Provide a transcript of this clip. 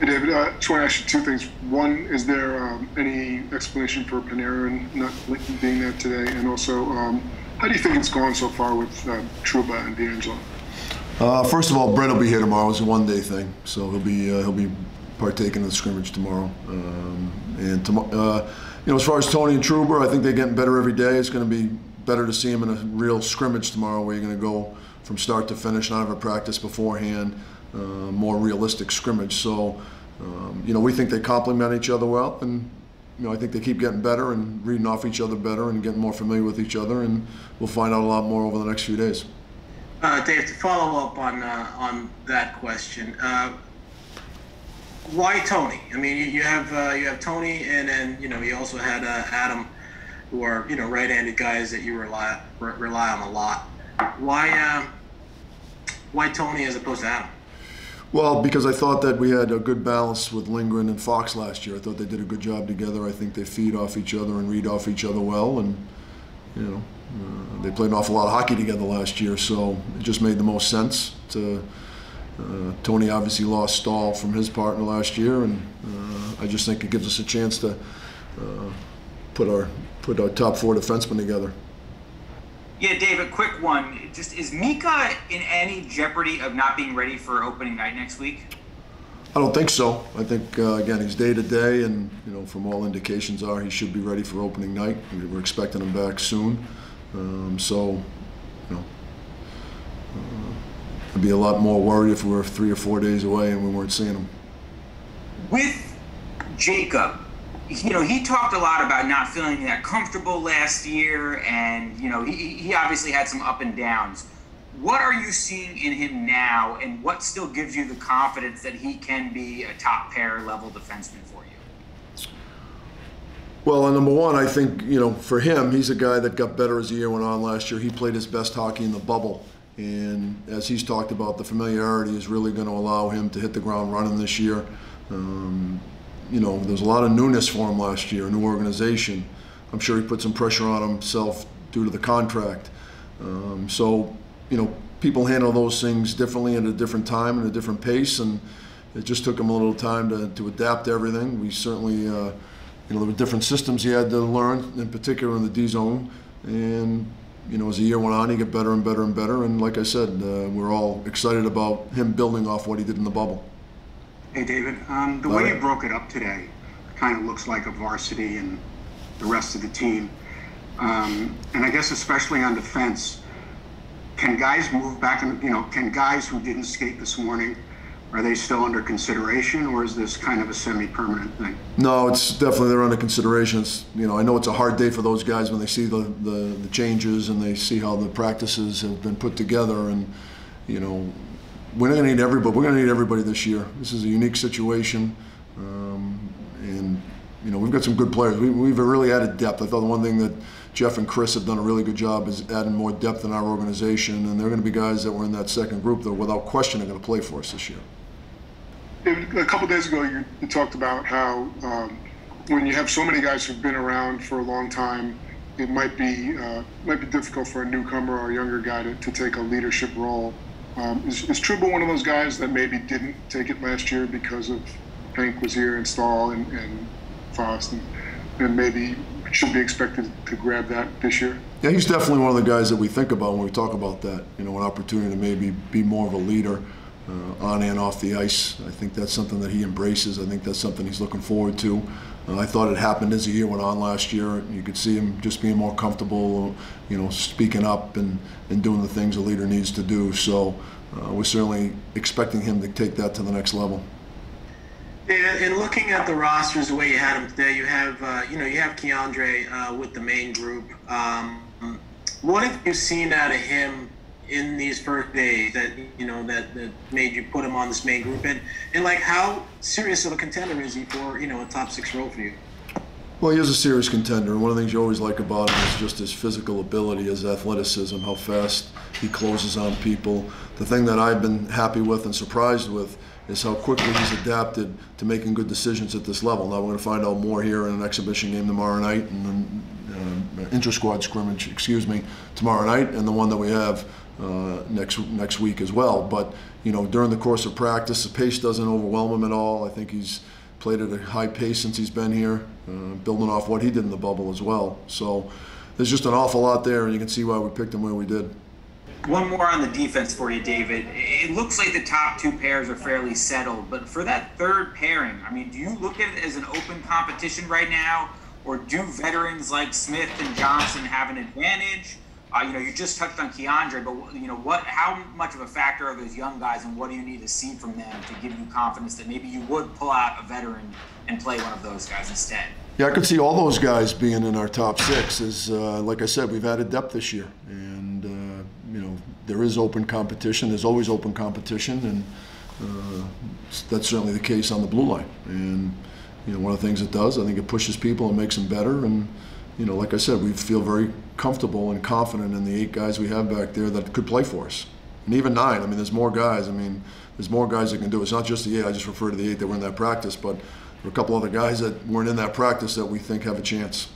Hey David, I just want to ask you two things. One, is there any explanation for Panarin not being there today? And also, how do you think it's gone so far with Trouba and D'Angelo? First of all, Brent will be here tomorrow. It's a one-day thing, so he'll be partaking in the scrimmage tomorrow. As far as Tony and Trouba, I think they're getting better every day. It's going to be better to see them in a real scrimmage tomorrow, where you're going to go from start to finish, not have a practice beforehand. More realistic scrimmage. So, we think they complement each other well, and I think they keep getting better and reading off each other better and getting more familiar with each other, and we'll find out a lot more over the next few days. Dave, to follow up on that question, why Tony? I mean, you have Tony, and then you also had Adam, who are right-handed guys that you rely on a lot. Why Tony as opposed to Adam? Well, because I thought that we had a good balance with Lindgren and Fox last year. I thought they did a good job together. I think they feed off each other and read off each other well, and they played an awful lot of hockey together last year, so it just made the most sense to. Tony obviously lost Stahl from his partner last year, and I just think it gives us a chance to put our top four defensemen together. Yeah, Dave, a quick one. Just, is Mika in any jeopardy of not being ready for opening night next week? I don't think so. I think, again, he's day to day, and, from all indications are he should be ready for opening night. We're expecting him back soon. I'd be a lot more worried if we were 3 or 4 days away and we weren't seeing him. With Jacob, he talked a lot about not feeling that comfortable last year, and he obviously had some up and downs. What are you seeing in him now, and what still gives you the confidence that he can be a top pair level defenseman for you? Well, number one, I think for him, he's a guy that got better as the year went on last year. He played his best hockey in the bubble, and as he's talked about, the familiarity is really going to allow him to hit the ground running this year. There's a lot of newness for him last year, a new organization. I'm sure he put some pressure on himself due to the contract. People handle those things differently at a different time and a different pace, and it just took him a little time to adapt to everything. We certainly, there were different systems he had to learn, in particular in the D zone. And, as the year went on, he got better and better and better. And like I said, we're all excited about him building off what he did in the bubble. Hey, David, the way you broke it up today kind of looks like a varsity and the rest of the team. And I guess especially on defense, can guys move back and, can guys who didn't skate this morning, are they still under consideration, or is this kind of a semi-permanent thing? No, it's definitely they're under consideration. I know it's a hard day for those guys when they see the changes and they see how the practices have been put together, and, we're not going to need everybody. We're going to need everybody this year. This is a unique situation, and we've got some good players. We've really added depth. I thought the one thing that Jeff and Chris have done a really good job is adding more depth in our organization, and they're going to be guys that were in that second group that, without question, are going to play for us this year. A couple days ago, you talked about how when you have so many guys who've been around for a long time, it might be difficult for a newcomer or a younger guy to take a leadership role. Is Trouba one of those guys that maybe didn't take it last year because of Hank was here and Stahl and Faust, and maybe should be expected to grab that this year? Yeah, he's definitely one of the guys that we think about when we talk about that. An opportunity to maybe be more of a leader on and off the ice. I think that's something that he embraces. I think that's something he's looking forward to. I thought it happened as the year went on last year. You could see him just being more comfortable, speaking up and doing the things a leader needs to do. So we're certainly expecting him to take that to the next level. And looking at the rosters the way you had them today, you have Keandre with the main group. What have you seen out of him in these first days that that made you put him on this main group, and like how serious of a contender is he for a top 6 role for you? Well, he is a serious contender, and one of the things you always like about him is just his physical ability, his athleticism, how fast he closes on people. The thing that I've been happy with and surprised with is how quickly he's adapted to making good decisions at this level. Now we're going to find out more here in an exhibition game tomorrow night, and then inter-squad scrimmage, tomorrow night, and the one that we have next week as well. But during the course of practice, the pace doesn't overwhelm him at all. I think he's played at a high pace since he's been here, building off what he did in the bubble as well. So there's just an awful lot there, and you can see why we picked him where we did. One more on the defense for you, David. It looks like the top two pairs are fairly settled, but for that third pairing, I mean, do you look at it as an open competition right now, or do veterans like Smith and Johnson have an advantage? You just touched on Keandre, but how much of a factor are those young guys, and what do you need to see from them to give you confidence that maybe you would pull out a veteran and play one of those guys instead? Yeah, I could see all those guys being in our top six. Like I said, we've added depth this year, and there is open competition. There's always open competition, and that's certainly the case on the blue line. And one of the things it does, I think it pushes people and makes them better. And like I said, we feel very comfortable and confident in the 8 guys we have back there that could play for us, and even 9. I mean, there's more guys. There's more guys that can do it. It's not just the 8. I just refer to the 8 that were in that practice, but there are a couple other guys that weren't in that practice that we think have a chance.